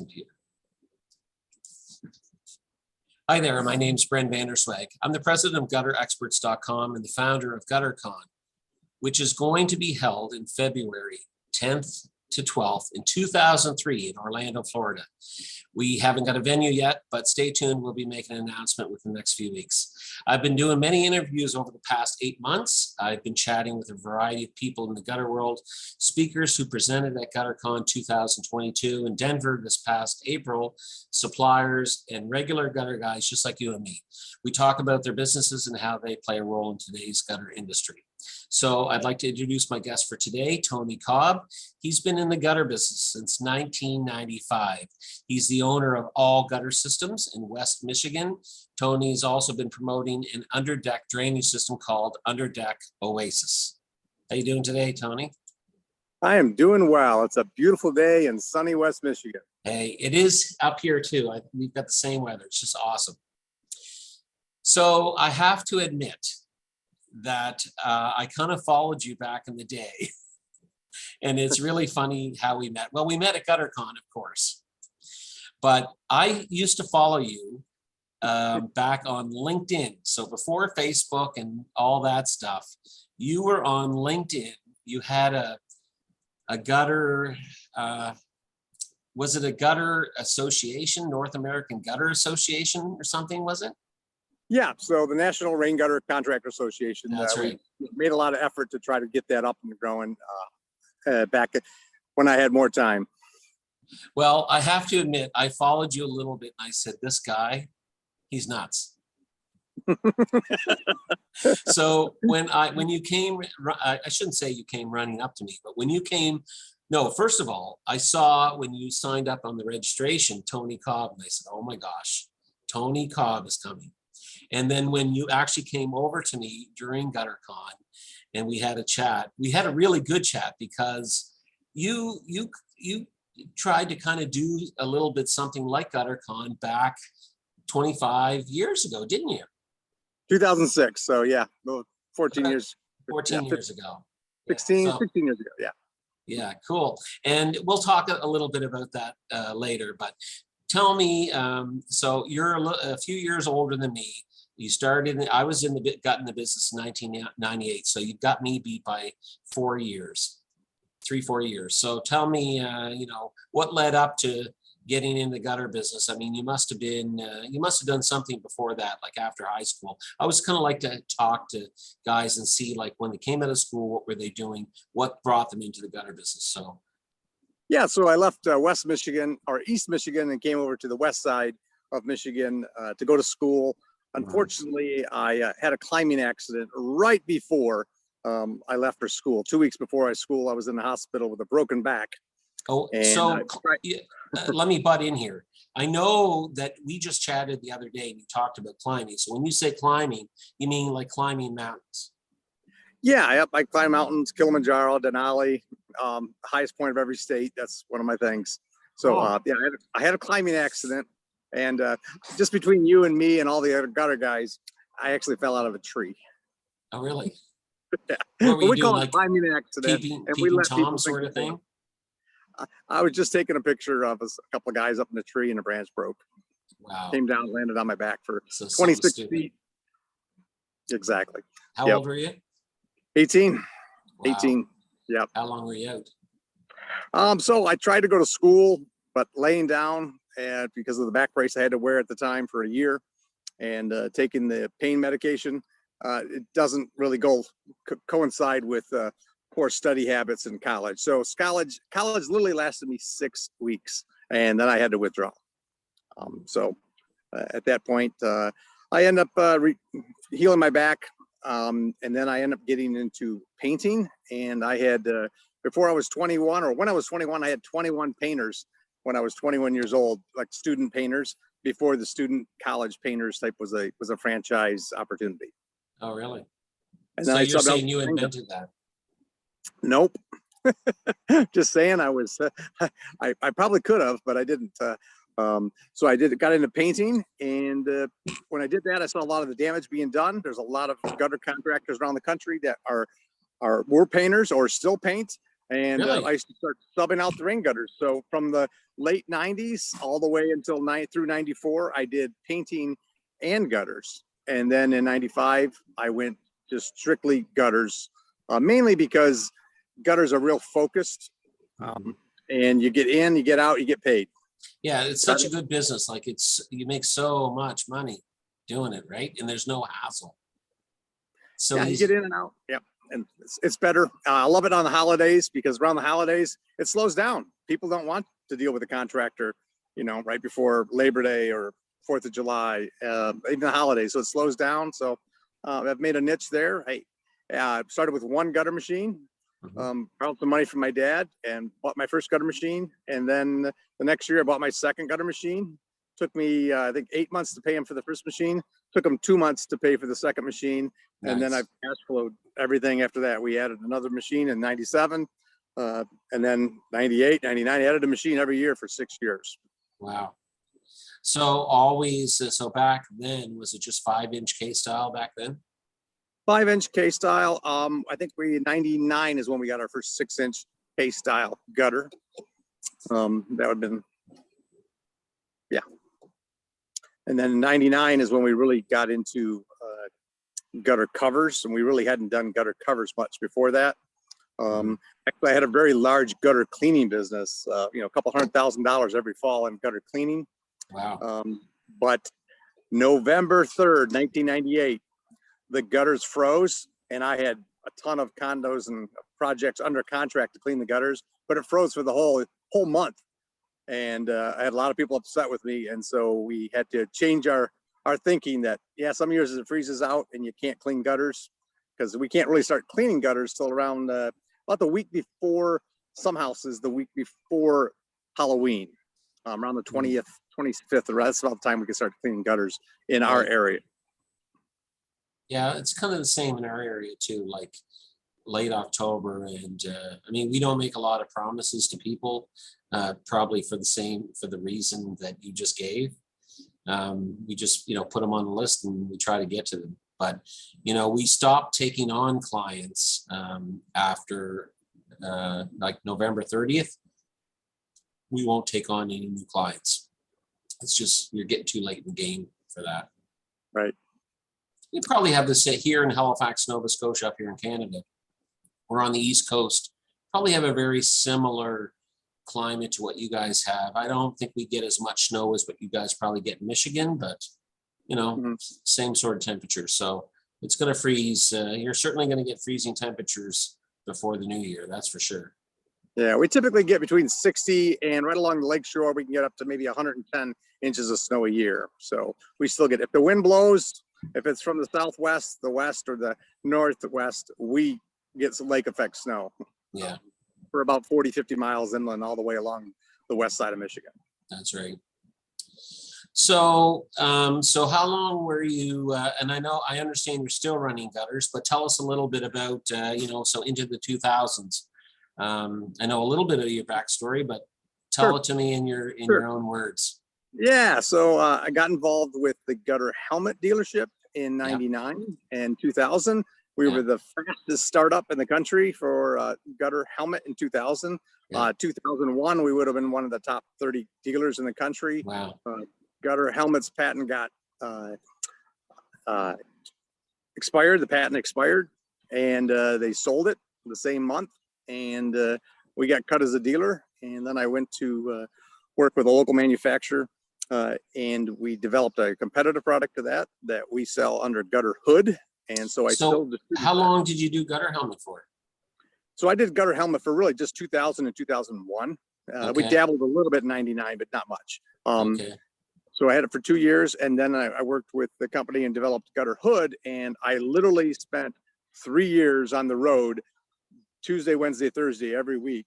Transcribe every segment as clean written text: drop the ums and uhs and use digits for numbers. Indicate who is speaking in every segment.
Speaker 1: computer. Hi there, my name's Bren Vanderswag. I'm the president of GutterExperts.com and the founder of GutterCon, which is going to be held in February 10th to 12th in 2003 in Orlando, Florida. We haven't got a venue yet, but stay tuned. We'll be making an announcement within the next few weeks. I've been doing many interviews over the past 8 months. I've been chatting with a variety of people in the gutter world, speakers who presented at GutterCon 2022 in Denver this past April, suppliers and regular gutter guys just like you and me. We talk about their businesses and how they play a role in today's gutter industry. So I'd like to introduce my guest for today, Tony Cobb. He's been in the gutter business since 1995. He's the owner of All Gutter Systems in West Michigan. Tony's also been promoting an underdeck drainage system called Underdeck Oasis. How you doing today, Tony?
Speaker 2: I am doing well. It's a beautiful day in sunny West Michigan.
Speaker 1: Hey, it is up here too. We've got the same weather. It's just awesome. So I have to admit that I kind of followed you back in the day. And it's really funny how we met. Well, we met at GutterCon, of course. But I used to follow you back on LinkedIn. So before Facebook and all that stuff, you were on LinkedIn. You had a gutter, was it a gutter association, North American Gutter Association or something, was it?
Speaker 2: Yeah, so the National Rain Gutter Contractor Association.
Speaker 1: That's right.
Speaker 2: We made a lot of effort to try to get that up and growing back when I had more time.
Speaker 1: Well, I have to admit, I followed you a little bit and I said, this guy, he's nuts. So when you came, I shouldn't say you came running up to me, but when you came, no, first of all, I saw when you signed up on the registration, Tony Cobb, and I said, oh my gosh, Tony Cobb is coming. And then when you actually came over to me during GutterCon and we had a chat, we had a really good chat because you tried to kind of do a little bit something like GutterCon back 25 years ago, didn't you?
Speaker 2: 2006. So yeah, 14 years.
Speaker 1: 14 years ago.
Speaker 2: 16
Speaker 1: years
Speaker 2: ago. Yeah.
Speaker 1: Yeah, cool. And we'll talk a little bit about that later, but tell me, so you're a few years older than me. You started, I was got in the business in 1998. So you got me beat by 4 years, 3-4 years. So tell me, you know, what led up to getting in the gutter business? I mean, you must have done something before that, like after high school. I always kind of like to talk to guys and see, like, when they came out of school, what were they doing? What brought them into the gutter business? So.
Speaker 2: Yeah, so I left West Michigan or East Michigan and came over to the west side of Michigan to go to school. Unfortunately, I had a climbing accident right before I left for school. 2 weeks before I was in the hospital with a broken back.
Speaker 1: Oh, and so let me butt in here. I know that we just chatted the other day and you talked about climbing. So when you say climbing, you mean like climbing mountains?
Speaker 2: Yeah, I climb mountains, Kilimanjaro, Denali, highest point of every state. That's one of my things. So yeah, I had a climbing accident, and just between you and me and all the other gutter guys, I actually fell out of a tree.
Speaker 1: Oh, really?
Speaker 2: Yeah.
Speaker 1: What were you
Speaker 2: we
Speaker 1: doing,
Speaker 2: call
Speaker 1: like
Speaker 2: it climbing accident, and we let
Speaker 1: Tom
Speaker 2: people
Speaker 1: sort of thing?
Speaker 2: I was just taking a picture of us, a couple of guys up in the tree, and a branch broke.
Speaker 1: Wow.
Speaker 2: Came down, landed on my back for
Speaker 1: So
Speaker 2: 26 feet. Exactly.
Speaker 1: How old were you?
Speaker 2: 18.
Speaker 1: Wow.
Speaker 2: 18. Yep.
Speaker 1: How long were you out?
Speaker 2: So I tried to go to school, but laying down, and because of the back brace I had to wear at the time for a year, and taking the pain medication, it doesn't really coincide with poor study habits in college. So college literally lasted me 6 weeks, and then I had to withdraw. So at that point, I end up healing my back. And then I ended up getting into painting, and I had, before I was 21, or when I was 21, I had 21 painters when I was 21 years old, like student painters, before the student college painters type was a franchise opportunity.
Speaker 1: Oh, really?
Speaker 2: And
Speaker 1: so
Speaker 2: then
Speaker 1: you're saying you invented that?
Speaker 2: Nope. Just saying I probably could have, but I didn't. So I got into painting, and when I did that, I saw a lot of the damage being done. There's a lot of gutter contractors around the country that were painters or still paint, And
Speaker 1: Really?
Speaker 2: I used to start subbing out the rain gutters. So from the late 90s all the way until through 94, I did painting and gutters. And then in 95, I went just strictly gutters, mainly because gutters are real focused. And you get in, you get out, you get paid.
Speaker 1: Yeah, it's such a good business. Like you make so much money doing it, right? And there's no hassle. So
Speaker 2: yeah, you get in and out. Yep. And it's better. I love it on the holidays because around the holidays, it slows down. People don't want to deal with a contractor, you know, right before Labor Day or 4th of July, even the holidays. So it slows down. So I've made a niche there. I started with one gutter machine, borrowed some money from my dad and bought my first gutter machine. And then the next year I bought my second gutter machine. Took me, I think, 8 months to pay him for the first machine. Took him 2 months to pay for the second machine.
Speaker 1: Nice.
Speaker 2: And then I've cash flowed everything after that. We added another machine in 97, and then 98, 99, I added a machine every year for 6 years.
Speaker 1: Wow. So always, so back then, was it just 5-inch K style back then?
Speaker 2: 5-inch K style. I think 99 is when we got our first 6-inch K style gutter. That would have been, yeah. And then 99 is when we really got into gutter covers, and we really hadn't done gutter covers much before that. Actually, I had a very large gutter cleaning business, you know, a couple $100,000 every fall in gutter cleaning.
Speaker 1: Wow.
Speaker 2: But November 3rd, 1998, the gutters froze, and I had a ton of condos and projects under contract to clean the gutters, but it froze for the whole month. And I had a lot of people upset with me. And so we had to change our thinking that, yeah, some years it freezes out and you can't clean gutters, because we can't really start cleaning gutters till around about the week before, some houses the week before Halloween, around the 20th, 25th. That's about the time we can start cleaning gutters in our area.
Speaker 1: Yeah, it's kind of the same in our area too, like late October. And I mean, we don't make a lot of promises to people, probably for the reason that you just gave. We just, you know, put them on the list and we try to get to them. But, you know, we stopped taking on clients after like November 30th. We won't take on any new clients. It's just, you're getting too late in the game for that.
Speaker 2: Right.
Speaker 1: You probably have this here in Halifax, Nova Scotia, up here in Canada. We're on the East Coast. Probably have a very similar climate to what you guys have. I don't think we get as much snow as what you guys probably get in Michigan, but you know, same sort of temperature. So it's going to freeze. You're certainly going to get freezing temperatures before the new year. That's for sure.
Speaker 2: Yeah, we typically get between 60 and right along the lake shore, we can get up to maybe 110 inches of snow a year. So we still get, if the wind blows, if it's from the southwest, the west, or the northwest, we get some lake effect snow.
Speaker 1: Yeah.
Speaker 2: For about 40, 50 miles inland all the way along the west side of Michigan.
Speaker 1: That's right. So, so how long were you, and I understand you're still running gutters, but tell us a little bit about, you know, so into the 2000s. I know a little bit of your backstory, but tell it to me in your own words.
Speaker 2: Yeah, so I got involved with the gutter helmet dealership in 99 and 2000. We were the fastest startup in the country for gutter helmet in 2000. 2001, we would have been one of the top 30 dealers in the country.
Speaker 1: Wow.
Speaker 2: Gutter helmets patent got expired. The patent expired, and they sold it the same month. And we got cut as a dealer. And then I went to work with a local manufacturer, and we developed a competitive product to that we sell under Gutter Hood. And so
Speaker 1: how long did you do gutter helmet for?
Speaker 2: So I did gutter helmet for really just 2000 and 2001. We dabbled a little bit in 99, but not much. So I had it for 2 years, and then I worked with the company and developed Gutter Hood. And I literally spent 3 years on the road, Tuesday, Wednesday, Thursday, every week,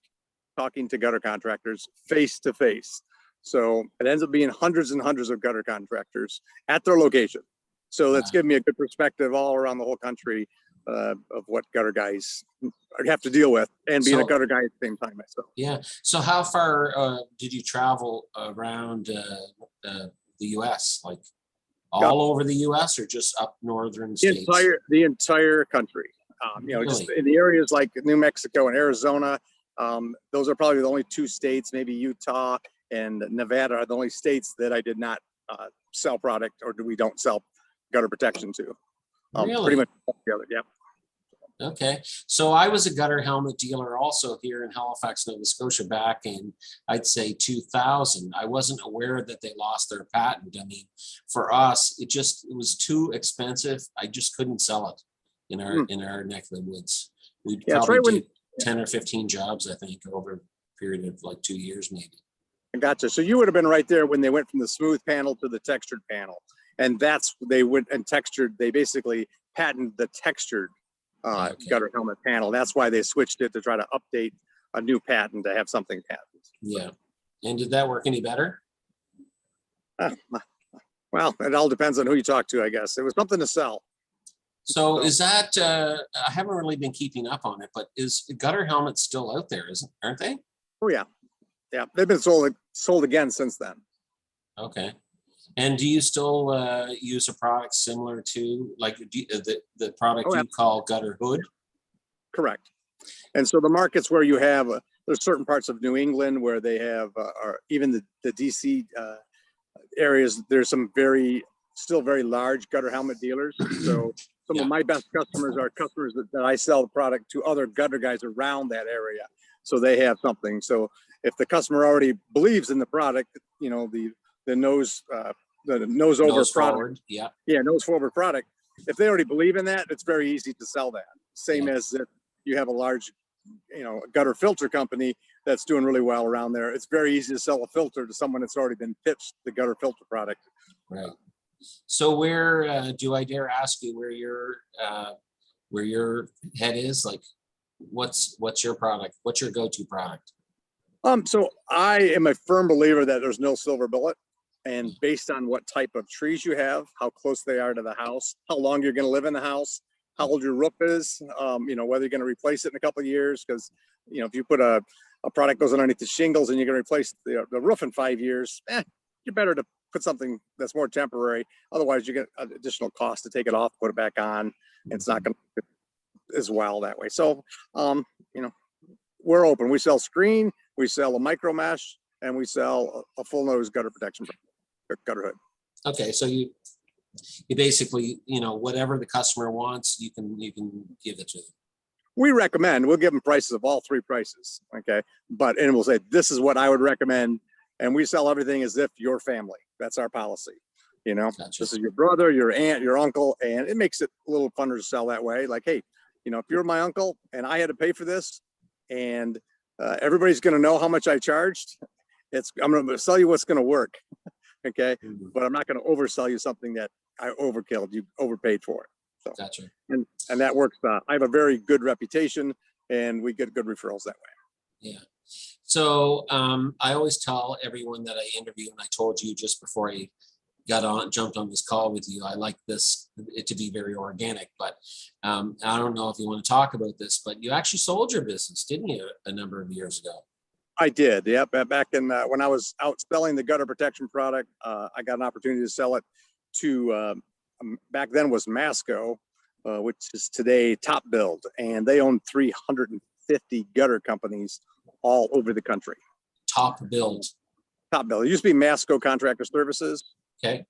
Speaker 2: talking to gutter contractors face to face. So it ends up being hundreds and hundreds of gutter contractors at their location. So that's given me a good perspective all around the whole country of what gutter guys have to deal with, and being a gutter guy at the same time myself.
Speaker 1: Yeah. So how far did you travel around the U.S.? Like all over the U.S. or just up northern states?
Speaker 2: The entire country. You know, just in the areas like New Mexico and Arizona, Those are probably the only two states, maybe Utah and Nevada are the only states that I did not sell product or we don't sell gutter protection to. Pretty
Speaker 1: Really?
Speaker 2: much all together. Yep.
Speaker 1: Okay, so I was a gutter helmet dealer also here in Halifax, Nova Scotia back in, I'd say 2000. I wasn't aware that they lost their patent. I mean, for us, it was too expensive. I just couldn't sell it in our neck of the woods. We'd probably do 10 or 15 jobs, I think, over a period of like 2 years maybe.
Speaker 2: I gotcha. So you would have been right there when they went from the smooth panel to the textured panel. And that's, they went and textured, they basically patented the textured gutter helmet panel. That's why they switched it to try to update a new patent to have something patented.
Speaker 1: Yeah. And did that work any better?
Speaker 2: Well, it all depends on who you talk to, I guess. It was something to sell.
Speaker 1: So is that, I haven't really been keeping up on it, but is gutter helmets still out there, aren't they?
Speaker 2: Oh yeah. Yeah. They've been sold again since then.
Speaker 1: Okay. And do you still use a product similar to like the product you call Gutter Hood?
Speaker 2: Correct. And so the markets where you have, there's certain parts of New England where they have, or even the DC areas, there's some still very large gutter helmet dealers. So some of my best customers are customers that I sell the product to other gutter guys around that area. So they have something. So if the customer already believes in the product, you know, the nose over product. Nose forward product. If they already believe in that, it's very easy to sell that. Same as if you have a large, you know, gutter filter company that's doing really well around there. It's very easy to sell a filter to someone that's already been pitched the gutter filter product.
Speaker 1: Right. So where do I dare ask you where your head is? Like, what's your product? What's your go-to product?
Speaker 2: So I am a firm believer that there's no silver bullet. And based on what type of trees you have, how close they are to the house, how long you're going to live in the house, how old your roof is, you know, whether you're going to replace it in a couple of years, because, you know, if you put a product goes underneath the shingles and you're going to replace the roof in 5 years, you're better to put something that's more temporary. Otherwise, you get an additional cost to take it off, put it back on. And it's not going to as well that way. So, you know, we're open. We sell screen, we sell a micro mesh, and we sell a full nose gutter protection gutter hood.
Speaker 1: Okay, so you basically, you know, whatever the customer wants, you can give it to them.
Speaker 2: We recommend, we'll give them prices of all three prices, okay? And we'll say, this is what I would recommend. And we sell everything as if you're family. That's our policy. You know, This is your brother, your aunt, your uncle, and it makes it a little funner to sell that way. Like, hey, you know, if you're my uncle and I had to pay for this and everybody's going to know how much I charged, I'm going to sell you what's going to work. Okay. But I'm not going to oversell you something that I overkilled. You overpaid for it. So,
Speaker 1: gotcha.
Speaker 2: And that works. I have a very good reputation and we get good referrals that way.
Speaker 1: Yeah. So I always tell everyone that I interview, and I told you just before I jumped on this call with you, I like it to be very organic, but I don't know if you want to talk about this, but you actually sold your business, didn't you, a number of years ago?
Speaker 2: I did. Yep. Back in when I was out selling the gutter protection product, I got an opportunity to sell it to back then was Masco, which is today Top Build, and they own 350 gutter companies all over the country. Top Build. It used to be Masco Contractor Services.
Speaker 1: Okay.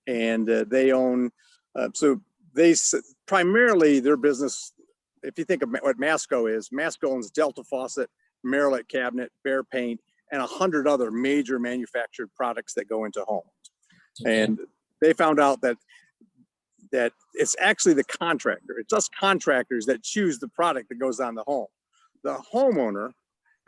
Speaker 2: And they own. So they primarily their business. If you think of what Masco is, Masco owns Delta Faucet, Merillat Cabinet, Behr Paint, and 100 other major manufactured products that go into homes. Okay. And they found out that it's actually the contractor. It's us contractors that choose the product that goes on the home. The homeowner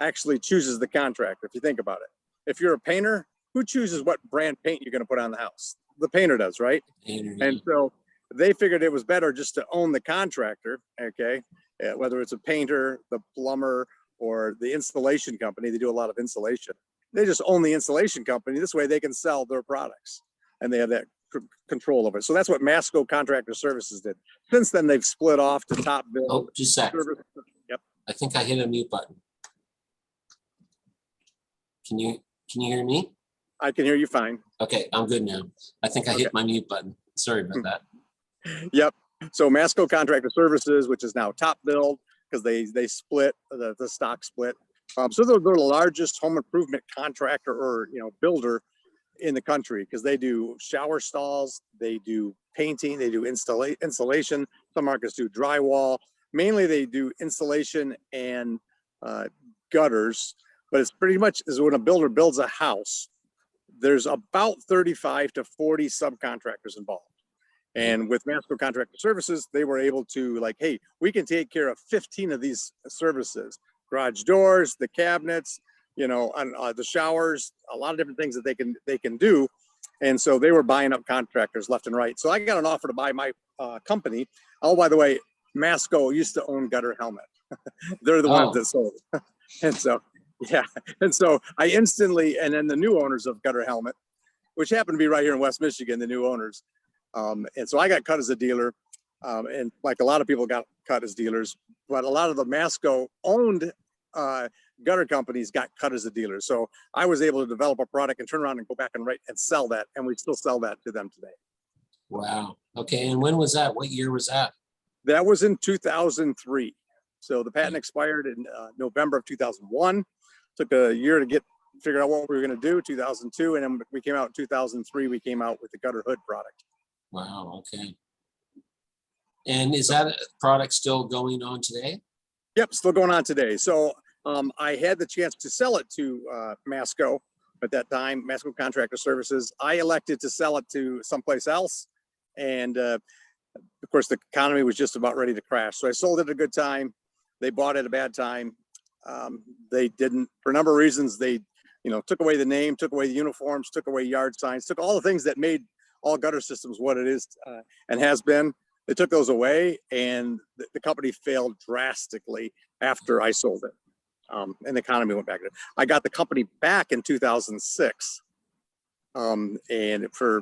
Speaker 2: actually chooses the contractor, if you think about it. If you're a painter, who chooses what brand paint you're going to put on the house? The painter does, right? And so they figured it was better just to own the contractor, okay? Whether it's a painter, the plumber, or the installation company. They do a lot of installation. They just own the installation company. This way they can sell their products and they have that control of it. So that's what Masco Contractor Services did. Since then, they've split off to Top Build.
Speaker 1: Oh, just a sec.
Speaker 2: Yep.
Speaker 1: I think I hit a mute button. Can you hear me?
Speaker 2: I can hear you fine.
Speaker 1: Okay, I'm good now. I think I hit my mute button. Sorry about that.
Speaker 2: Yep. So Masco Contractor Services, which is now Top Build, because they split, the stock split. So they're the largest home improvement contractor or, builder in the country, because they do shower stalls, they do painting, they do insulation. Some markets do drywall. Mainly they do insulation and gutters, but it's pretty much is when a builder builds a house, there's about 35 to 40 subcontractors involved. And with Masco Contractor Services, they were able to like, hey, we can take care of 15 of these services: garage doors, the cabinets, the showers, a lot of different things that they can do. And so they were buying up contractors left and right. So I got an offer to buy my company. Oh, by the way, Masco used to own Gutter Helmet. They're the ones that sold it. And so, yeah. And so I instantly, and then the new owners of Gutter Helmet, which happened to be right here in West Michigan, the new owners. And so I got cut as a dealer. And like a lot of people got cut as dealers, but a lot of the Masco owned gutter companies got cut as a dealer. So I was able to develop a product and turn around and go back and sell that. And we still sell that to them today.
Speaker 1: Wow. Okay. And when was that? What year was that?
Speaker 2: That was in 2003. So the patent expired in November of 2001. Took a year to figure out what we were going to do, 2002. And then we came out in 2003. We came out with the gutter hood product.
Speaker 1: Wow. Okay. And is that product still going on today?
Speaker 2: Yep, still going on today. So I had the chance to sell it to Masco at that time, Masco Contractor Services. I elected to sell it to someplace else. And of course, the economy was just about ready to crash. So I sold it at a good time. They bought it at a bad time. They didn't, for a number of reasons, they took away the name, took away the uniforms, took away yard signs, took all the things that made all gutter systems what it is and has been. They took those away, and the company failed drastically after I sold it. And the economy went back. I got the company back in 2006, and for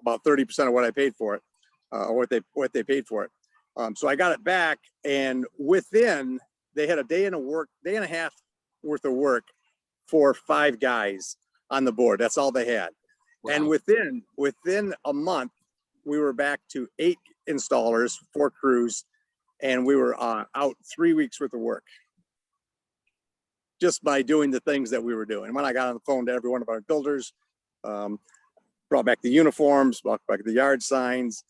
Speaker 2: about 30% of what I paid for it, or what they paid for it. So I got it back, and within, they had a day and a half worth of work for 5 guys on the board. That's all they had. Wow. And within a month, we were back to 8 installers, 4 crews, and we were out 3 weeks worth of work just by doing the things that we were doing. When I got on the phone to every one of our builders, brought back the uniforms, brought back the yard signs,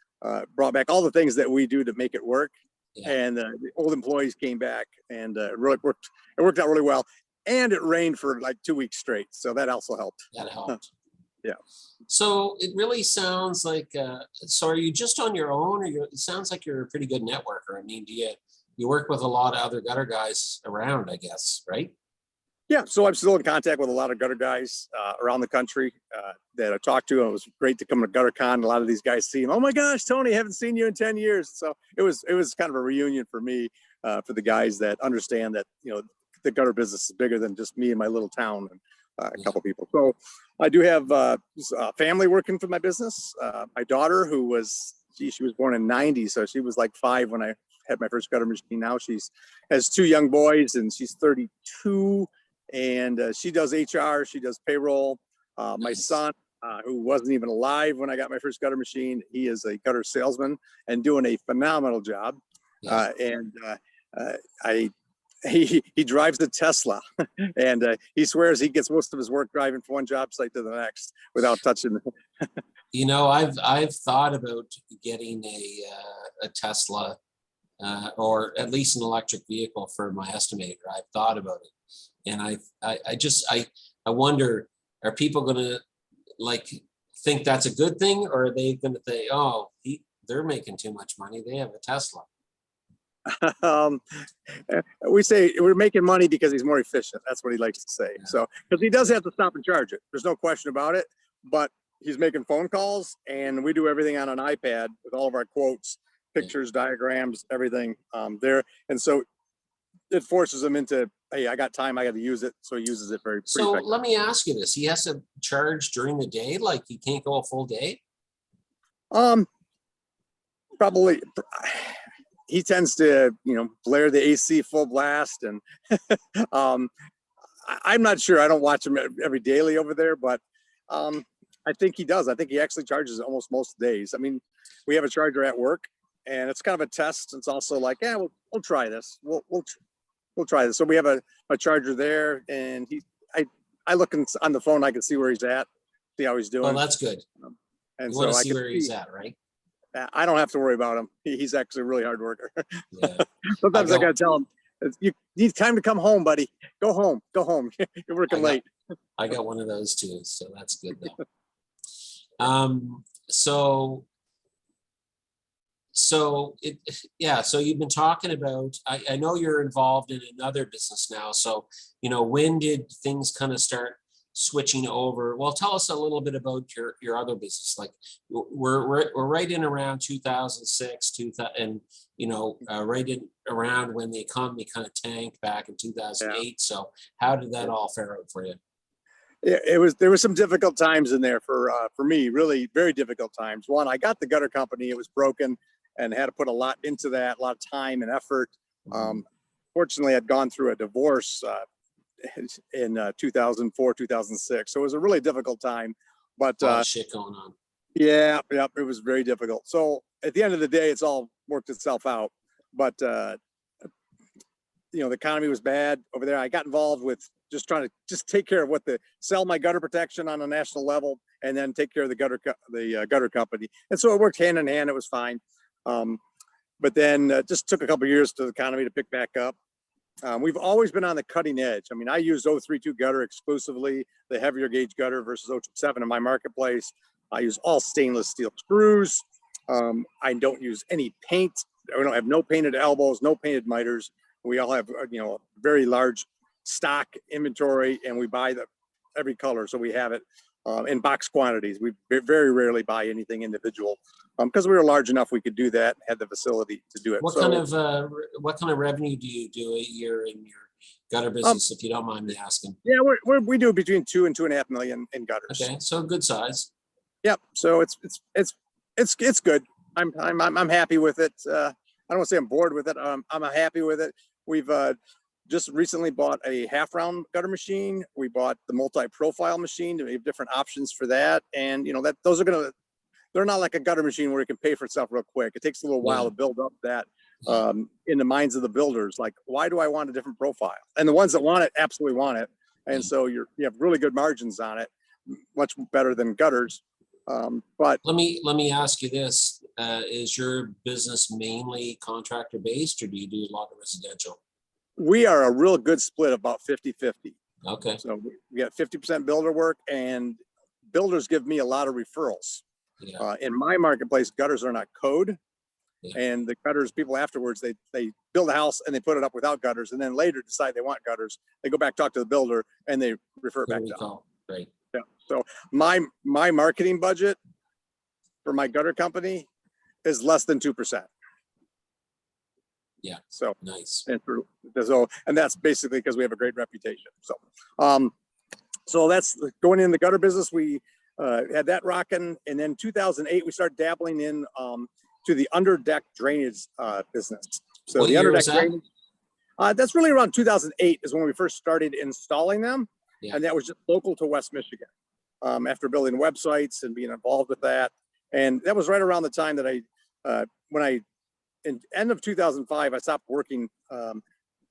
Speaker 2: brought back all the things that we do to make it work. Yeah. And the old employees came back, and it worked out really well. And it rained for like 2 weeks straight, so that also helped.
Speaker 1: That helped.
Speaker 2: Yeah.
Speaker 1: So it really sounds like, so are you just on your own, or it sounds like you're a pretty good networker? I mean, do you work with a lot of other gutter guys around, I guess, right?
Speaker 2: Yeah, so I'm still in contact with a lot of gutter guys around the country that I talked to. It was great to come to GutterCon. A lot of these guys see him. Oh my gosh, Tony, I haven't seen you in 10 years. So it was kind of a reunion for me, for the guys that understand that, the gutter business is bigger than just me and my little town and a couple people. So I do have family working for my business. My daughter, she was born in '90, so she was like 5 when I had my first gutter machine. Now has 2 young boys, and she's 32, and she does HR, she does payroll. My son, who wasn't even alive when I got my first gutter machine, he is a gutter salesman and doing a phenomenal job. Yeah. He drives the Tesla, and he swears he gets most of his work driving from one job site to the next without touching.
Speaker 1: I've thought about getting a Tesla, or at least an electric vehicle for my estimator. I've thought about it, and I wonder, are people going to think that's a good thing, or are they going to say, oh, they're making too much money, they have a Tesla?
Speaker 2: We say we're making money because he's more efficient. That's what he likes to say. Yeah. So, because he does have to stop and charge it, there's no question about it, but he's making phone calls, and we do everything on an iPad with all of our quotes, pictures, diagrams, everything there. And so it forces him into, hey, I got time, I got to use it. So he uses it pretty effectively.
Speaker 1: Let me ask you this. He has to charge during the day? Like, he can't go a full day?
Speaker 2: Probably. He tends to, blare the AC full blast, and I'm not sure. I don't watch him every daily over there, but I think he does. I think he actually charges almost most days. I mean, we have a charger at work, and it's kind of a test. It's also like, yeah, we'll try this. We'll we'll try this. So we have a charger there, and I look on the phone, I can see where he's at, see how he's doing.
Speaker 1: Well, that's good.
Speaker 2: And
Speaker 1: You
Speaker 2: so
Speaker 1: want to
Speaker 2: I
Speaker 1: see
Speaker 2: can
Speaker 1: where he's at, right?
Speaker 2: I don't have to worry about him. He's actually a really hard worker.
Speaker 1: Yeah.
Speaker 2: Sometimes I gotta tell him, you need time to come home, buddy. Go home. You're working late.
Speaker 1: I got one of those too, so that's good though. So you've been talking about, I know you're involved in another business now. So, when did things kind of start switching over? Well, tell us a little bit about your other business. Like we're right in around 2006, 2000, and right in around when the economy kind of tanked back in 2008. Yeah. So how did that all fare out for you?
Speaker 2: There was some difficult times in there for me, really very difficult times. One, I got the gutter company, it was broken and had to put a lot into that, a lot of time and effort. Fortunately, I'd gone through a divorce in 2004, 2006. So it was a really difficult time, but
Speaker 1: a lot of shit going on.
Speaker 2: Yeah, it was very difficult. So at the end of the day, it's all worked itself out. But the economy was bad over there. I got involved with just trying to take care of sell my gutter protection on a national level, and then take care of the gutter company. And so it worked hand in hand. It was fine. But then just took a couple of years for the economy to pick back up. We've always been on the cutting edge. I mean, I use 032 gutter exclusively, the heavier gauge gutter versus 027 in my marketplace. I use all stainless steel screws. I don't use any paint. We don't have no painted elbows, no painted miters. We all have, a very large stock inventory, and we buy every color. So we have it in box quantities. We very rarely buy anything individual because we were large enough we could do that, had the facility to do it.
Speaker 1: What kind of revenue do you do a year in your gutter business, if you don't mind me asking?
Speaker 2: Yeah, we do between 2 and 2.5 million in gutters.
Speaker 1: Okay, so good size.
Speaker 2: Yep. So it's good. I'm happy with it. I don't want to say I'm bored with it. I'm happy with it. We've just recently bought a half round gutter machine. We bought the multi-profile machine. We have different options for that. And they're not like a gutter machine where it can pay for itself real quick. It takes a little while to build up that in the minds of the builders. Like, why do I want a different profile? And the ones that want it absolutely want it. And so you have really good margins on it, much better than gutters. But
Speaker 1: let me ask you this: is your business mainly contractor based, or do you do a lot of residential?
Speaker 2: We are a real good split, about 50-50.
Speaker 1: Okay.
Speaker 2: So we got 50% builder work, and builders give me a lot of referrals. Yeah. In my marketplace, gutters are not code. Yeah. And the gutters, people afterwards, they build a house and they put it up without gutters, and then later decide they want gutters. They go back, talk to the builder, and they refer back down.
Speaker 1: Right.
Speaker 2: Yeah. So my marketing budget for my gutter company is less than 2%.
Speaker 1: Yeah.
Speaker 2: So
Speaker 1: nice.
Speaker 2: And that's basically because we have a great reputation. So that's going in the gutter business. We had that rocking, and then 2008 we started dabbling in to the underdeck drainage business. So
Speaker 1: what
Speaker 2: the
Speaker 1: year
Speaker 2: underdeck
Speaker 1: was that?
Speaker 2: drainage. That's really around 2008 is when we first started installing them, and that was just local to West Michigan. After building websites and being involved with that, and that was right around the time that in end of 2005, I stopped working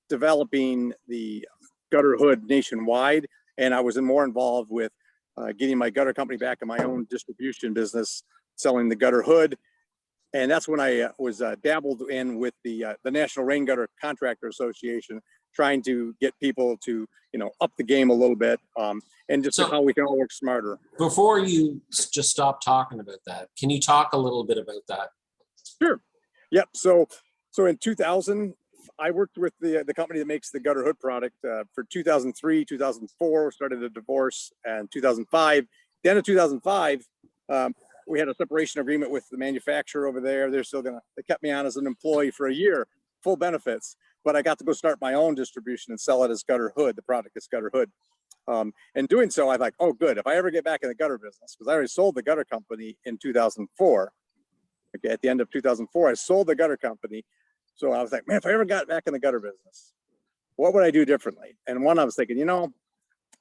Speaker 2: developing the gutter hood nationwide, and I was more involved with getting my gutter company back in my own distribution business, selling the gutter hood. And that's when I was dabbled in with the National Rain Gutter Contractor Association, trying to get people to up the game a little bit, and just how we can all work smarter.
Speaker 1: Before you just stop talking about that, can you talk a little bit about that?
Speaker 2: Sure. Yep. So in 2000, I worked with the company that makes the gutter hood product for 2003, 2004. Started a divorce, and 2005. The end of 2005, we had a separation agreement with the manufacturer over there. They kept me on as an employee for a year, full benefits. But I got to go start my own distribution and sell it as gutter hood. The product is gutter hood. And doing so, I'm like, oh, good. If I ever get back in the gutter business, because I already sold the gutter company in 2004. Okay, at the end of 2004, I sold the gutter company. So I was like, man, if I ever got back in the gutter business, what would I do differently? And one, I was thinking,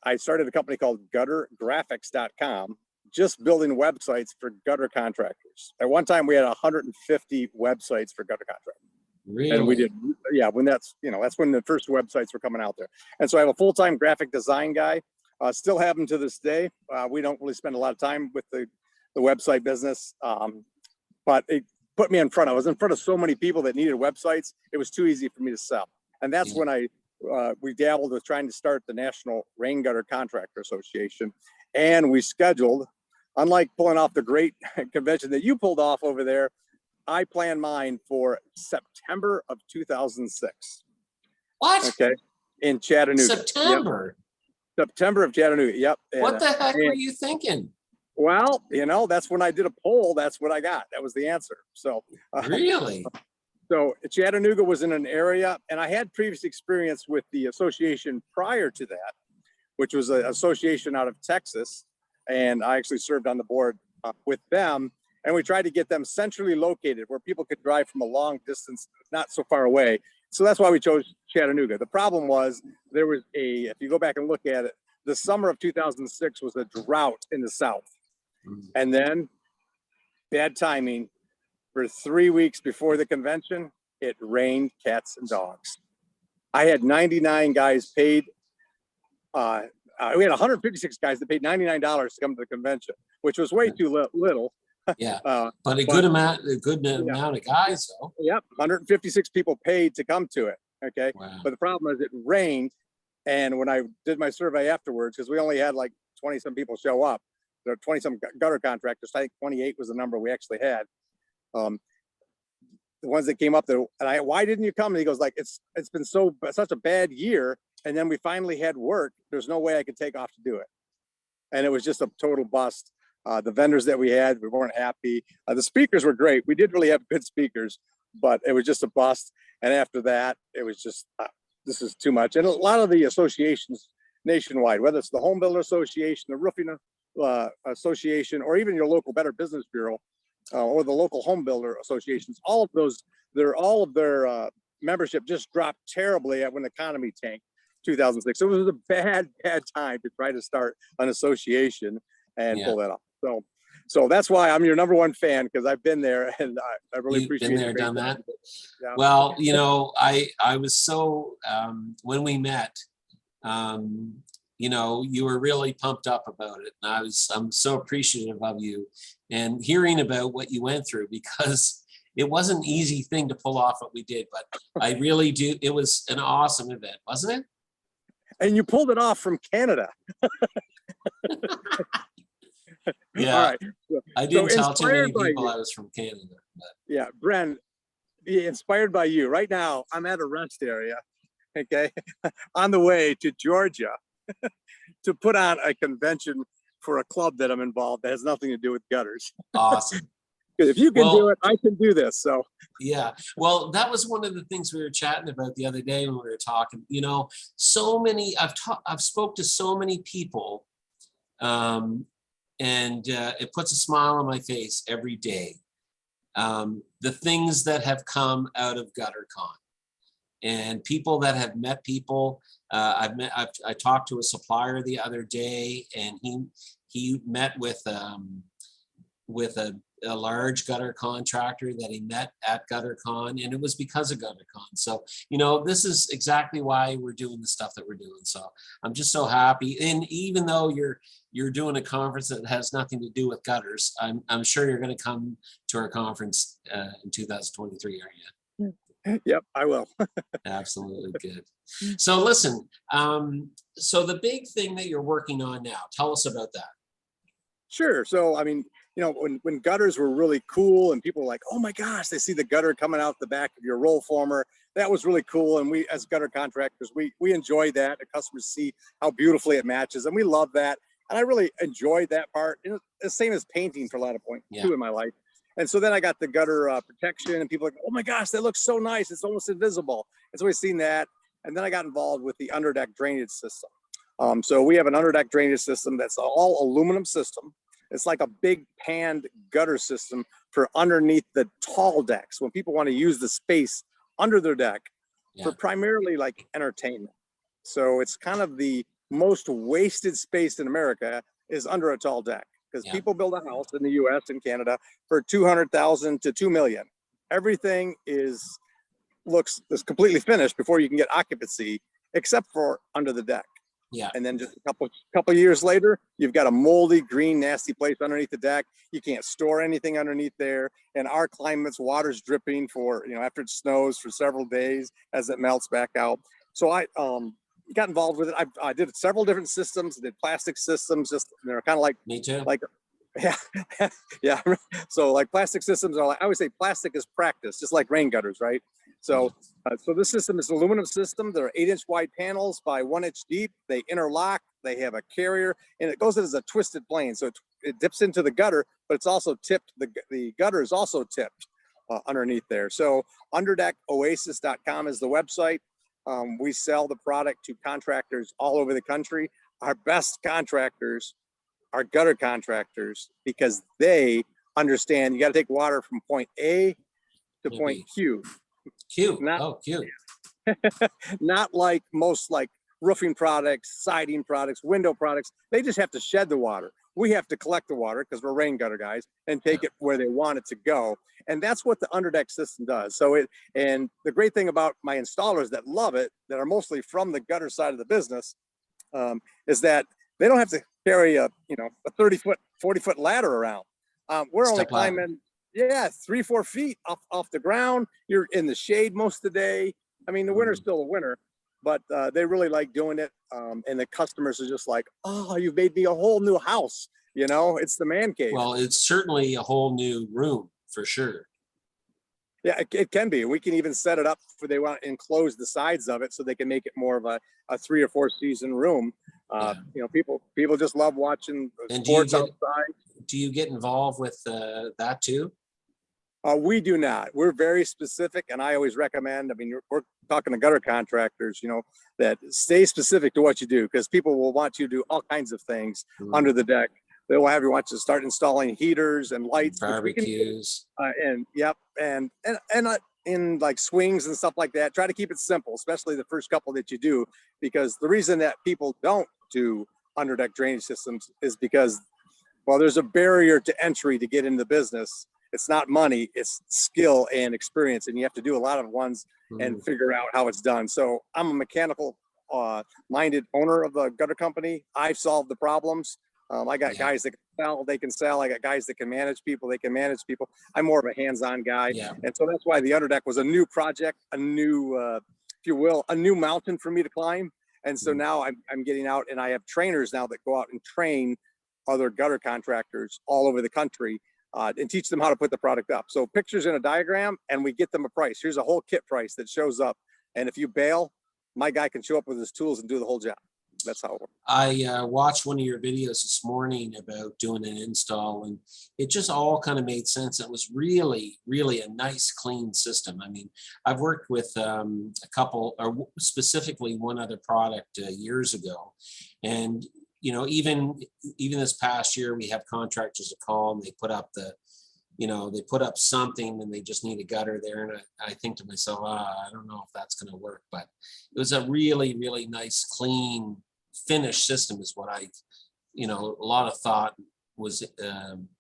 Speaker 2: I started a company called Gutter-ConVersations.com, just building websites for gutter contractors. At one time, we had 150 websites for gutter contractors. And we
Speaker 1: Really?
Speaker 2: did, yeah, when that's, that's when the first websites were coming out there. And so I have a full-time graphic design guy, still have him to this day. We don't really spend a lot of time with the website business, but it put me in front. I was in front of so many people that needed websites. It was too easy for me to sell. And that's
Speaker 1: Yeah.
Speaker 2: when we dabbled with trying to start the National Rain Gutter Contractor Association. And we scheduled, unlike pulling off the great convention that you pulled off over there, I planned mine for September of 2006.
Speaker 1: What?
Speaker 2: Okay. In Chattanooga.
Speaker 1: September?
Speaker 2: Yep. September of Chattanooga. Yep.
Speaker 1: What the heck were you thinking?
Speaker 2: Well, that's when I did a poll. That's what I got. That was the answer. So,
Speaker 1: Really?
Speaker 2: so Chattanooga was in an area, and I had previous experience with the association prior to that, which was an association out of Texas. And I actually served on the board with them. And we tried to get them centrally located where people could drive from a long distance, not so far away. So that's why we chose Chattanooga. The problem was there was if you go back and look at it, the summer of 2006 was a drought in the South. And then bad timing, for 3 weeks before the convention, it rained cats and dogs. I had 99 guys paid. We had 156 guys that paid $99 to come to the convention, which was way too little.
Speaker 1: Yeah, but a good amount of guys though.
Speaker 2: Yep, 156 people paid to come to it. Okay,
Speaker 1: Wow.
Speaker 2: but the problem is it rained, and when I did my survey afterwards, because we only had like 20 some people show up, there are 20 some gutter contractors. I think 28 was the number we actually had. The ones that came up there, and why didn't you come? And he goes like, it's been such a bad year, and then we finally had work. There's no way I could take off to do it, and it was just a total bust. The vendors that we had, we weren't happy. The speakers were great. We did really have good speakers, but it was just a bust. And after that, it was just, this is too much. And a lot of the associations nationwide, whether it's the Home Builder Association, the Roofing Association, or even your local Better Business Bureau, or the local home builder associations, all of those, all of their membership just dropped terribly when the economy tanked 2006. So it was a bad time to try to start an association and pull that off. So that's why I'm your number one fan, because I've been there and I really appreciate it.
Speaker 1: Been there, done that.
Speaker 2: Yeah.
Speaker 1: Well, I was so when we met, you were really pumped up about it, and I'm so appreciative of you and hearing about what you went through, because it wasn't an easy thing to pull off what we did, but I really do. It was an awesome event, wasn't it?
Speaker 2: And you pulled it off from Canada.
Speaker 1: Yeah,
Speaker 2: all right.
Speaker 1: I didn't tell too many people I was from Canada. But.
Speaker 2: Yeah, Bren, inspired by you. Right now, I'm at a rest area, okay, on the way to Georgia to put on a convention for a club that I'm involved that has nothing to do with gutters.
Speaker 1: Awesome.
Speaker 2: If you can do it, I can do this. So
Speaker 1: yeah, well, that was one of the things we were chatting about the other day when we were talking. So many I've spoke to so many people, and it puts a smile on my face every day. The things that have come out of Gutter-Con, and people that have met people. I talked to a supplier the other day, and he met with a large gutter contractor that he met at Gutter-Con, and it was because of Gutter-Con. So, this is exactly why we're doing the stuff that we're doing. So I'm just so happy. And even though you're doing a conference that has nothing to do with gutters, I'm sure you're going to come to our conference in 2023, aren't you?
Speaker 2: Yep, I will.
Speaker 1: Absolutely good. So listen, so the big thing that you're working on now, tell us about that.
Speaker 2: Sure. So, I mean, when gutters were really cool and people were like, oh my gosh, they see the gutter coming out the back of your roll former. That was really cool. And we, as gutter contractors, we enjoy that. The customers see how beautifully it matches, and we love that. And I really enjoyed that part. The same as painting for a lot of points too in my life. And so then I got the gutter protection, and people are like, oh my gosh, that looks so nice. It's almost invisible. And so we've seen that. And then I got involved with the Underdeck drainage system. So we have an Underdeck drainage system that's all aluminum system. It's like a big panned gutter system for underneath the tall decks when people want to use the space under their deck for primarily like entertainment. So it's kind of the most wasted space in America is under a tall deck, because people build a house in the US and Canada for $200,000 to $2 million. Everything is looks is completely finished before you can get occupancy, except for under the deck.
Speaker 1: Yeah.
Speaker 2: And then just a couple years later, you've got a moldy, green, nasty place underneath the deck. You can't store anything underneath there. And our climate's water's dripping for, after it snows for several days as it melts back out. So I got involved with it. I did several different systems, did plastic systems, just they're kind of like
Speaker 1: Me too.
Speaker 2: like yeah, yeah. So like plastic systems are like, I always say plastic is practice, just like rain gutters, right? So so this system is an aluminum system. There are 8-inch wide panels by 1 inch deep. They interlock. They have a carrier, and it goes as a twisted plane. So it dips into the gutter, but it's also tipped. The gutter is also tipped underneath there. So UnderdecKoasis.com is the website. We sell the product to contractors all over the country. Our best contractors are gutter contractors because they understand you got to take water from point A to point Q.
Speaker 1: Q.
Speaker 2: Not,
Speaker 1: Q.
Speaker 2: not like most like roofing products, siding products, window products. They just have to shed the water. We have to collect the water because we're rain gutter guys and take it where they want it to go. And that's what the Underdeck system does. So and the great thing about my installers that love it, that are mostly from the gutter side of the business, is that they don't have to carry a 30-foot, 40-foot ladder around. We're only climbing 3-4 feet off the ground. You're in the shade most of the day. I mean, the winter's still a winter, but they really like doing it. And the customers are just like, oh, you've made me a whole new house. It's the man cave.
Speaker 1: Well, it's certainly a whole new room for sure.
Speaker 2: Yeah, it can be. We can even set it up for they want to enclose the sides of it so they can make it more of a 3 or 4 season room. People just love watching sports outside.
Speaker 1: Do you get involved with that too?
Speaker 2: We do not. We're very specific, and I always recommend. I mean, we're talking to gutter contractors, that stay specific to what you do, because people will want you to do all kinds of things under the deck. They will have you want to start installing heaters and lights,
Speaker 1: barbecues,
Speaker 2: and in like swings and stuff like that. Try to keep it simple, especially the first couple that you do, because the reason that people don't do underdeck drainage systems is because, well, there's a barrier to entry to get into the business. It's not money, it's skill and experience, and you have to do a lot of ones and figure out how it's done. So I'm a mechanical minded owner of the gutter company. I've solved the problems. I got guys that can sell, they can sell. I got guys that can manage people, they can manage people. I'm more of a hands-on guy. And so that's why the Underdeck was a new project, a new, if you will, a new mountain for me to climb. And so now I'm getting out, and I have trainers now that go out and train other gutter contractors all over the country and teach them how to put the product up. So pictures in a diagram, and we get them a price. Here's a whole kit price that shows up. And if you bail, my guy can show up with his tools and do the whole job. That's how it works.
Speaker 1: I watched one of your videos this morning about doing an install, and it just all kind of made sense. It was really, really a nice, clean system. I mean, I've worked with a couple, or specifically one other product years ago, and even this past year, we have contractors that call and they put up they put up something and they just need a gutter there. And I think to myself, I don't know if that's going to work, but it was a really, really nice, clean, finished system is what a lot of thought was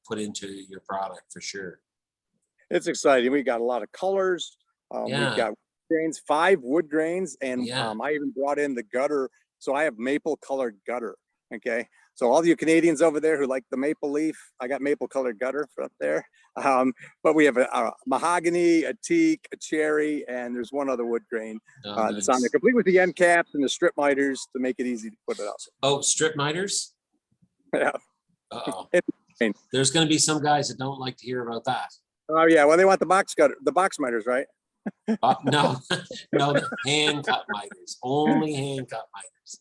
Speaker 1: put into your product for sure.
Speaker 2: It's exciting. We got a lot of colors. We've got grains, 5 wood grains, and I even brought in the gutter. So I have maple colored gutter. Okay, so all you Canadians over there who like the maple leaf, I got maple colored gutter up there. But we have a mahogany, a teak, a cherry, and there's one other wood grain that's on there, complete with the end caps and the strip miters to make it easy to put it up.
Speaker 1: Oh, strip miters?
Speaker 2: Yeah.
Speaker 1: Uh-oh. There's going to be some guys that don't like to hear about that.
Speaker 2: Oh yeah, well they want the box miters, right?
Speaker 1: No, the hand cut miters, only hand cut miters.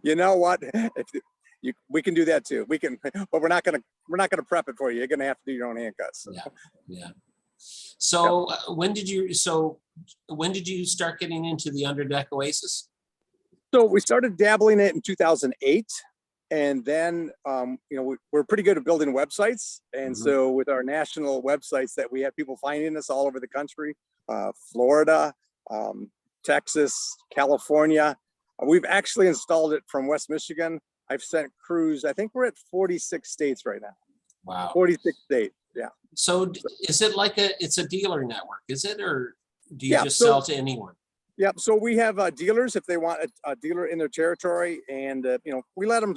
Speaker 2: You know what? We can do that too. We can, but we're not gonna prep it for you. You're gonna have to do your own hand cuts.
Speaker 1: Yeah. So when did you start getting into the Underdeck Oasis?
Speaker 2: So we started dabbling it in 2008, and then we're pretty good at building websites. And so with our national websites that we have people finding us all over the country, Florida, Texas, California. We've actually installed it from West Michigan. I've sent crews. I think we're at 46 states right now.
Speaker 1: Wow.
Speaker 2: 46 states. Yeah.
Speaker 1: So is it like it's a dealer network? Is it, or do you
Speaker 2: Yeah,
Speaker 1: just
Speaker 2: so-
Speaker 1: sell to anyone?
Speaker 2: Yep. So we have dealers if they want a dealer in their territory, and we let them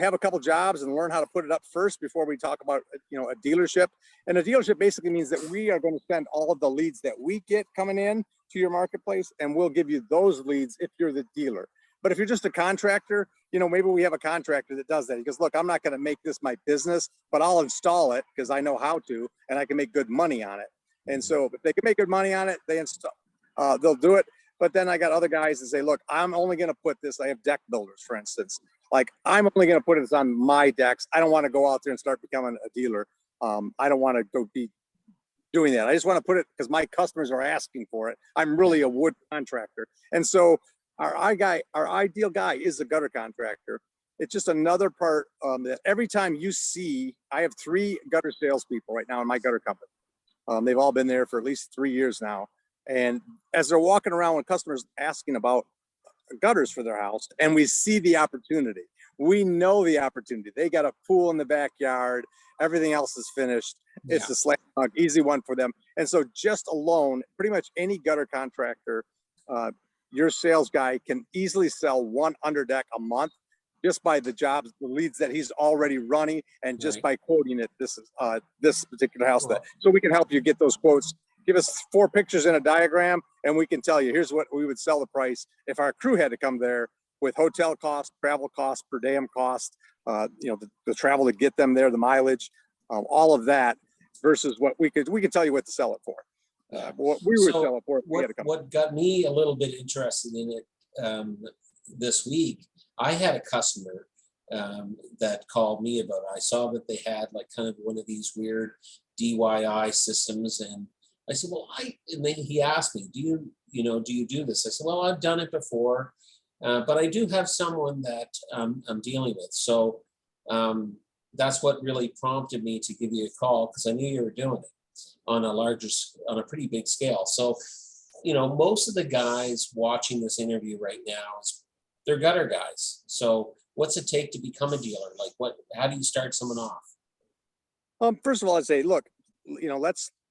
Speaker 2: have a couple jobs and learn how to put it up first before we talk about a dealership. And a dealership basically means that we are going to send all of the leads that we get coming in to your marketplace, and we'll give you those leads if you're the dealer. But if you're just a contractor, maybe we have a contractor that does that. He goes, look, I'm not going to make this my business, but I'll install it because I know how to, and I can make good money on it. And so if they can make good money on it, they'll do it. But then I got other guys that say, look, I'm only going to put this. I have deck builders, for instance. Like, I'm only going to put this on my decks. I don't want to go out there and start becoming a dealer. I don't want to go be doing that. I just want to put it because my customers are asking for it. I'm really a wood contractor. And so our ideal guy is a gutter contractor. It's just another part that every time you see, I have 3 gutter salespeople right now in my gutter company. They've all been there for at least 3 years now. And as they're walking around with customers asking about gutters for their house, and we see the opportunity, we know the opportunity. They got a pool in the backyard. Everything else is finished. It's a slam dunk, easy one for them. And so just alone, pretty much any gutter contractor, your sales guy can easily sell 1 Underdeck a month just by the jobs, the leads that he's already running, and just by quoting it. This is this particular house. So we can help you get those quotes. Give us 4 pictures in a diagram, and we can tell you, here's what we would sell the price if our crew had to come there with hotel costs, travel costs, per diem cost, the travel to get them there, the mileage, all of that, versus what we could tell you what to sell it for. What we would sell it for if we had to come.
Speaker 1: What got me a little bit interested in it this week, I had a customer that called me about it. I saw that they had like kind of one of these weird DIY systems, and I said, well, and then he asked me, do you do this? I said, well, I've done it before, but I do have someone that I'm dealing with. So that's what really prompted me to give you a call, because I knew you were doing it on a pretty big scale. So, most of the guys watching this interview right now, they're gutter guys. So what's it take to become a dealer? Like how do you start someone off?
Speaker 2: First of all, I'd say, look,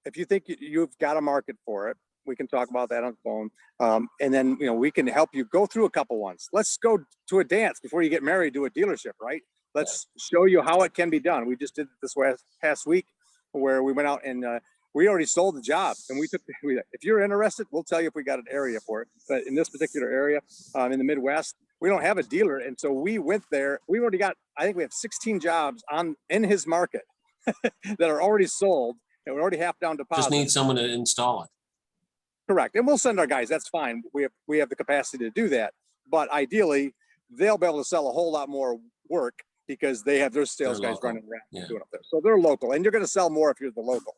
Speaker 2: if you think you've got a market for it, we can talk about that on the phone. And then, we can help you go through a couple ones. Let's go to a dance before you get married to a dealership, right? Let's show you how it can be done. We just did this past week where we went out and we already sold the job. And if you're interested, we'll tell you if we got an area for it. But in this particular area, in the Midwest, we don't have a dealer. And so we went there. We already got, I think we have 16 jobs in his market that are already sold. And we already half down deposit.
Speaker 1: Just need someone to install it.
Speaker 2: Correct. And we'll send our guys. That's fine. We have the capacity to do that. But ideally, they'll be able to sell a whole lot more work because they have their sales guys running around doing up there. So they're local, and you're going to sell more if you're the local.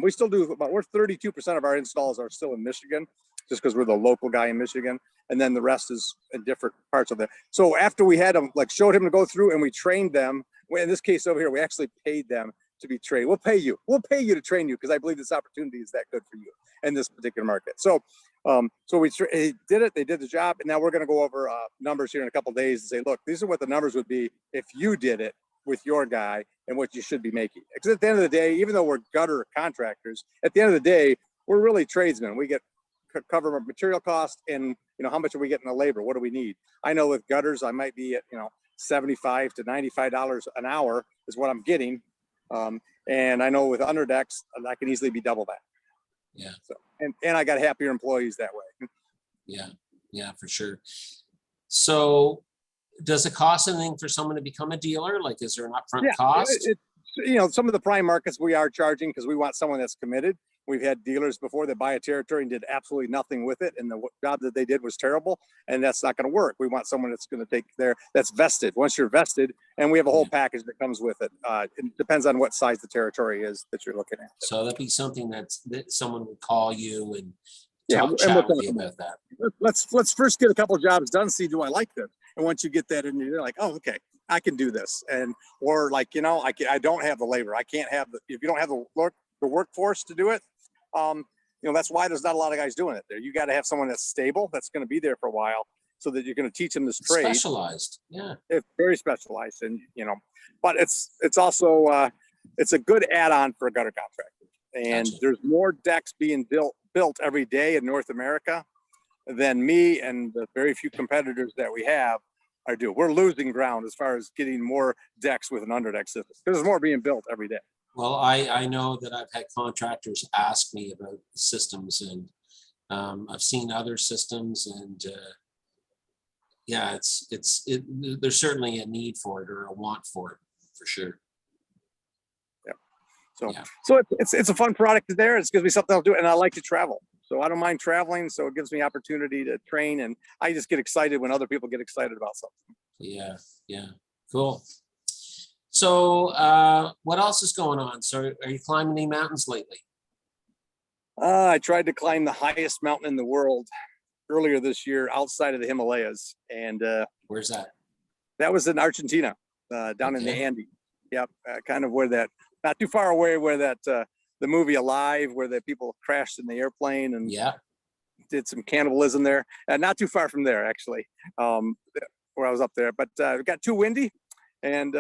Speaker 2: We still do we're 32% of our installs are still in Michigan, just because we're the local guy in Michigan. And then the rest is in different parts of it. So after we had them, showed him to go through and we trained them, in this case over here, we actually paid them to be trained. We'll pay you to train you because I believe this opportunity is that good for you in this particular market. So he did it, they did the job, and now we're going to go over numbers here in a couple of days and say, look, these are what the numbers would be if you did it with your guy and what you should be making. Because at the end of the day, even though we're gutter contractors, at the end of the day, we're really tradesmen. We get cover material cost, and how much are we getting the labor? What do we need? I know with gutters, I might be at $75 to $95 an hour is what I'm getting. And I know with underdecks, I can easily be double that.
Speaker 1: Yeah.
Speaker 2: So, and I got happier employees that way.
Speaker 1: Yeah, for sure. So does it cost anything for someone to become a dealer? Like, is there an upfront cost?
Speaker 2: Some of the prime markets we are charging because we want someone that's committed. We've had dealers before that buy a territory and did absolutely nothing with it, and the job that they did was terrible, and that's not going to work. We want someone that's going to take that's vested. Once you're vested, and we have a whole package that comes with it. It depends on what size the territory is that you're looking at.
Speaker 1: So that'd be something that someone would call you and
Speaker 2: chat
Speaker 1: with you about that.
Speaker 2: Let's first get a couple of jobs done. See, do I like this? And once you get that in, you're like, oh, okay, I can do this. Or I don't have the labor. I can't have if you don't have the workforce to do it. That's why there's not a lot of guys doing it there. You got to have someone that's stable, that's going to be there for a while, so that you're going to teach them this trade.
Speaker 1: Specialized, yeah.
Speaker 2: It's very specialized, and but it's also it's a good add-on for a gutter contractor. And there's more decks being built built every day in North America than me and the very few competitors that we have are doing. We're losing ground as far as getting more decks with an underdeck system. There's more being built every day.
Speaker 1: Well, I know that I've had contractors ask me about systems, and I've seen other systems, and yeah, there's certainly a need for it, or a want for it, for sure.
Speaker 2: So,
Speaker 1: Yeah.
Speaker 2: so it's a fun product there. It's gives me something I'll do, and I like to travel. So I don't mind traveling. So it gives me opportunity to train, and I just get excited when other people get excited about something.
Speaker 1: Yeah, yeah, cool. So what else is going on? So are you climbing any mountains lately?
Speaker 2: I tried to climb the highest mountain in the world earlier this year outside of the Himalayas, and
Speaker 1: Where's that?
Speaker 2: that was in Argentina, down in the
Speaker 1: Okay.
Speaker 2: Andes. Yep, kind of where that, not too far away where that the movie Alive, where the people crashed in the airplane and
Speaker 1: Yeah.
Speaker 2: did some cannibalism there. Not too far from there, actually, where I was up there. But it got too windy, and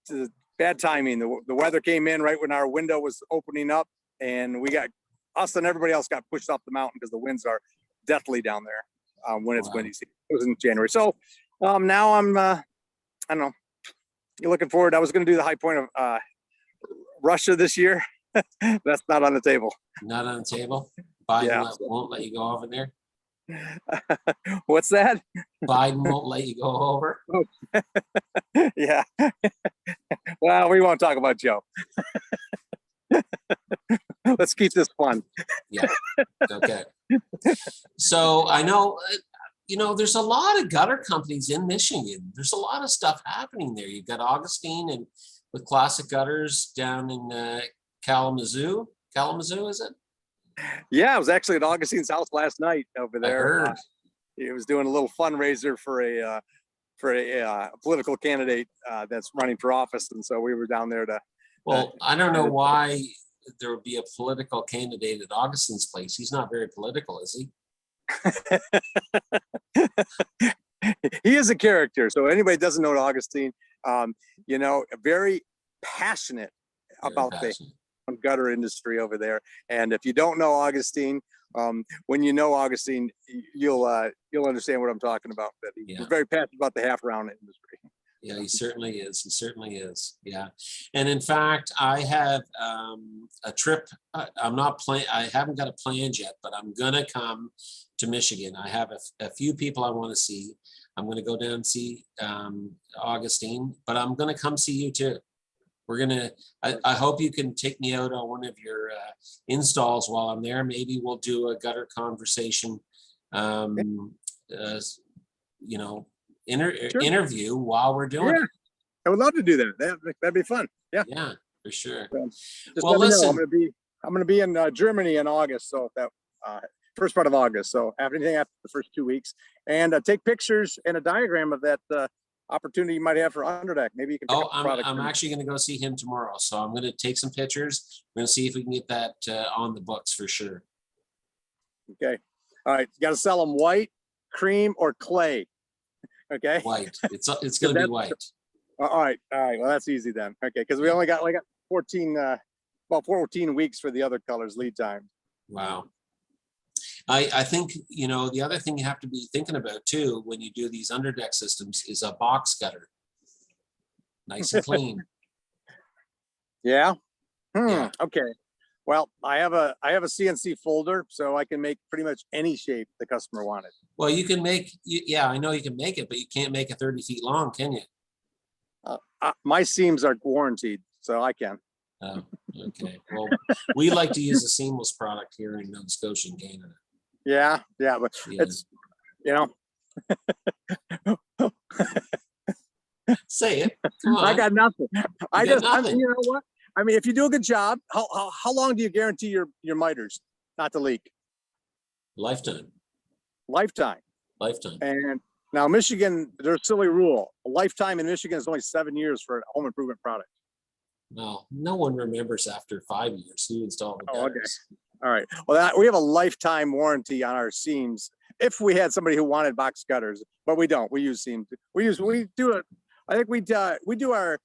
Speaker 2: it's bad timing. The weather came in right when our window was opening up, and we got, us and everybody else got pushed off the mountain because the winds are deathly down there when it's
Speaker 1: Wow.
Speaker 2: windy. It was in January. So now I'm, I don't know, you're looking forward. I was going to do the high point of Russia this year. That's not on the table.
Speaker 1: Not on the table? Biden
Speaker 2: Yeah.
Speaker 1: won't let you go over there?
Speaker 2: What's that?
Speaker 1: Biden won't let you go over?
Speaker 2: Yeah. Well, we won't talk about Joe. Let's keep this fun.
Speaker 1: Yeah, okay. So I know, there's a lot of gutter companies in Michigan. There's a lot of stuff happening there. You've got Augustine and with Classic Gutters down in Kalamazoo. Kalamazoo, is it?
Speaker 2: Yeah, I was actually at Augustine's house last night over
Speaker 1: I
Speaker 2: there.
Speaker 1: heard.
Speaker 2: He was doing a little fundraiser for a political candidate that's running for office, and so we were down there to.
Speaker 1: Well, I don't know why there would be a political candidate at Augustine's place. He's not very political, is he?
Speaker 2: He is a character. So anybody that doesn't know Augustine, very passionate
Speaker 1: Very
Speaker 2: about
Speaker 1: passionate.
Speaker 2: the gutter industry over there. And if you don't know Augustine, when you know Augustine, you'll understand what I'm talking about. That he's
Speaker 1: Yeah.
Speaker 2: very passionate about the half round industry.
Speaker 1: Yeah, he certainly is. He certainly is. Yeah. And in fact, I have a trip. I'm not planning. I haven't got it planned yet, but I'm going to come to Michigan. I have a few people I want to see. I'm going to go down and see Augustine, but I'm going to come see you too. We're going to, I hope you can take me out on one of your installs while I'm there. Maybe we'll do a gutter conversation,
Speaker 2: Sure.
Speaker 1: interview while we're doing
Speaker 2: Yeah.
Speaker 1: it.
Speaker 2: I would love to do that. That'd be fun. Yeah.
Speaker 1: Yeah, for sure.
Speaker 2: Just
Speaker 1: Well,
Speaker 2: let me know.
Speaker 1: listen.
Speaker 2: I'm gonna be in Germany in August. So that first part of August. So anything after the first 2 weeks, and take pictures and a diagram of that opportunity you might have for Underdeck. Maybe you can. Pick
Speaker 1: Oh,
Speaker 2: up the product
Speaker 1: I'm
Speaker 2: from-
Speaker 1: actually going to go see him tomorrow. So I'm going to take some pictures. We're going to see if we can get that on the books for sure.
Speaker 2: Okay. All right. You got to sell them white, cream, or clay. Okay.
Speaker 1: White. It's going to be white.
Speaker 2: All right. Well, that's easy then. Okay, because we only got 14 weeks for the other colors lead time.
Speaker 1: Wow. I think, the other thing you have to be thinking about too, when you do these underdeck systems, is a box gutter. Nice and clean.
Speaker 2: Yeah.
Speaker 1: Yeah.
Speaker 2: Okay. Well, I have a CNC folder, so I can make pretty much any shape the customer wanted.
Speaker 1: Well, you can make, yeah, I know you can make it, but you can't make it 30 feet long, can you?
Speaker 2: My seams are warranted, so I can.
Speaker 1: Oh, okay. Well, we like to use a seamless product here in Nova Scotia and Canada.
Speaker 2: Yeah, but
Speaker 1: Yeah.
Speaker 2: it's
Speaker 1: Say it. Come on.
Speaker 2: I got nothing. I
Speaker 1: got
Speaker 2: mean,
Speaker 1: nothing.
Speaker 2: you know what? I mean, if you do a good job, how long do you guarantee your miters not to leak?
Speaker 1: Lifetime.
Speaker 2: Lifetime.
Speaker 1: Lifetime.
Speaker 2: And now Michigan, there's a silly rule. A lifetime in Michigan is only 7 years for a home improvement product.
Speaker 1: No, no one remembers after 5 years who installed the
Speaker 2: Oh, okay.
Speaker 1: gutters.
Speaker 2: All right. Well, we have a lifetime warranty on our seams. If we had somebody who wanted box gutters, but we don't. We use seams. We do it. I think we do our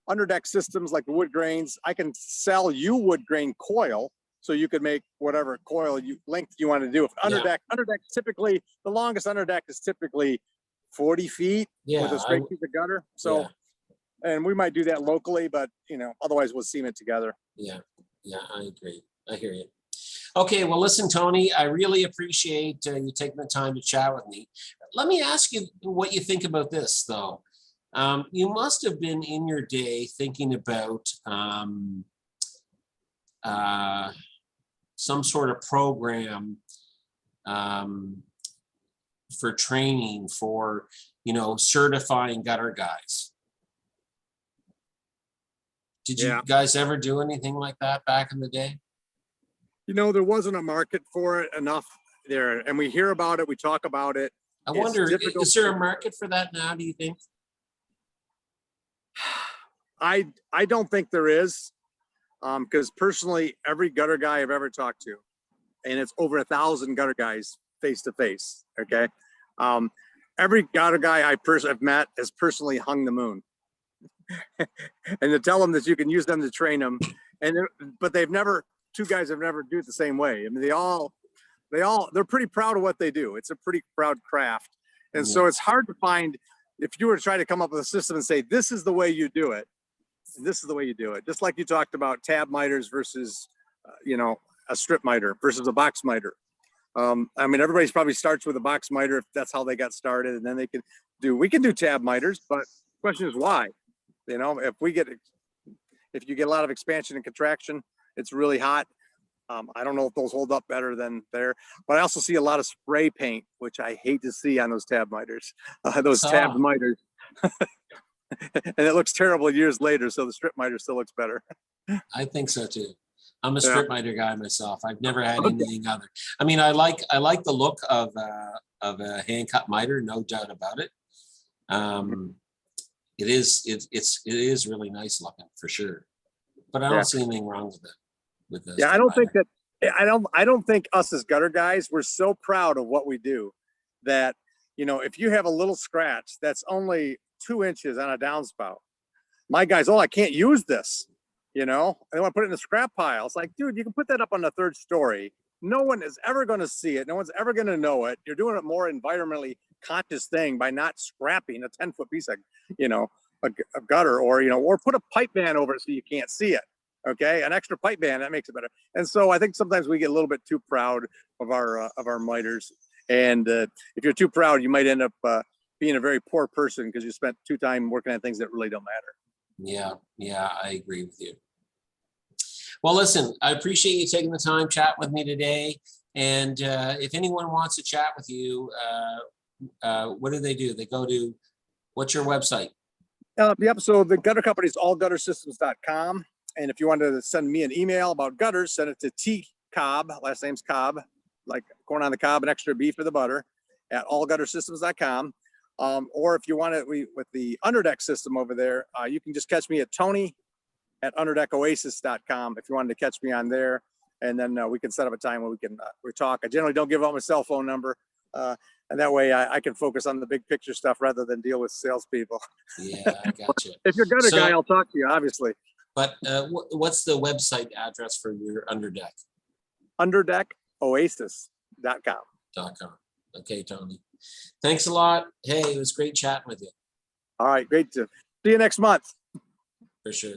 Speaker 2: underdeck systems like the wood grains. I can sell you wood grain coil so you could make whatever coil length you want to do. If underdeck typically, the longest underdeck is typically 40 feet with a straight piece of gutter. So, and we might do that locally, but otherwise we'll seam it together.
Speaker 1: Yeah, I agree. I hear you. Okay, well, listen, Tony, I really appreciate you taking the time to chat with me. Let me ask you what you think about this, though. You must have been in your day thinking about some sort of program for training for, certifying gutter guys. Did you guys ever do anything like that back in the day?
Speaker 2: There wasn't a market for it enough there, and we hear about it, we talk about it.
Speaker 1: I wonder, is there a market for that now, do you think?
Speaker 2: I don't think there is, because personally, every gutter guy I've ever talked to, and it's over 1,000 gutter guys face to face. Okay, every gutter guy I've met has personally hung the moon, and to tell them that you can use them to train them, but two guys have never do it the same way. I mean, they're pretty proud of what they do. It's a pretty proud craft, and so it's hard to find. If you were to try to come up with a system and say, this is the way you do it, this is the way you do it. Just like you talked about tab miters versus, a strip miter versus a box miter. I mean, everybody's probably starts with a box miter if that's how they got started, and then we can do tab miters, but the question is why? If you get a lot of expansion and contraction, it's really hot. I don't know if those hold up better than there, but I also see a lot of spray paint, which I hate to see on those tab miters, tab miters. And it looks terrible years later, so the strip miter still looks better.
Speaker 1: I think so too. I'm a strip miter guy myself. I've never had anything other. I mean, I like the look of a hand cut miter, no doubt about it. It is really nice looking for sure, but I don't see anything wrong with it.
Speaker 2: I don't think us as gutter guys, we're so proud of what we do that, if you have a little scratch that's only 2 inches on a downspout, my guys, I can't use this, they want to put it in the scrap pile. It's like, dude, you can put that up on the 3rd story. No one is ever going to see it. No one's ever going to know it. You're doing a more environmentally conscious thing by not scrapping a 10-foot piece of, a gutter, or put a pipe band over it so you can't see it. Okay, an extra pipe band, that makes it better. And so I think sometimes we get a little bit too proud of our miters, and if you're too proud, you might end up being a very poor person because you spent too time working on things that really don't matter.
Speaker 1: Yeah, I agree with you. Well, listen, I appreciate you taking the time chat with me today, and if anyone wants to chat with you, what do? They go to, what's your website?
Speaker 2: The gutter company is allguttersystems.com. And if you want to send me an email about gutters, send it to T Cobb, last name's Cobb, like corn on the cob, an extra B for the butter, at allguttersystems.com. Or if you want it with the Underdeck system over there, you can just catch me at Tony at underdeckoasis.com if you wanted to catch me on there. And then we can set up a time where we talk. I generally don't give out my cell phone number. And that way I can focus on the big picture stuff rather than deal with salespeople.
Speaker 1: Yeah, I gotcha.
Speaker 2: If you're a gutter guy, I'll talk to you, obviously.
Speaker 1: But what's the website address for your Underdeck?
Speaker 2: Underdeckoasis.com.
Speaker 1: Okay, Tony. Thanks a lot. Hey, it was great chatting with you.
Speaker 2: All right, great to see you next month.
Speaker 1: For sure.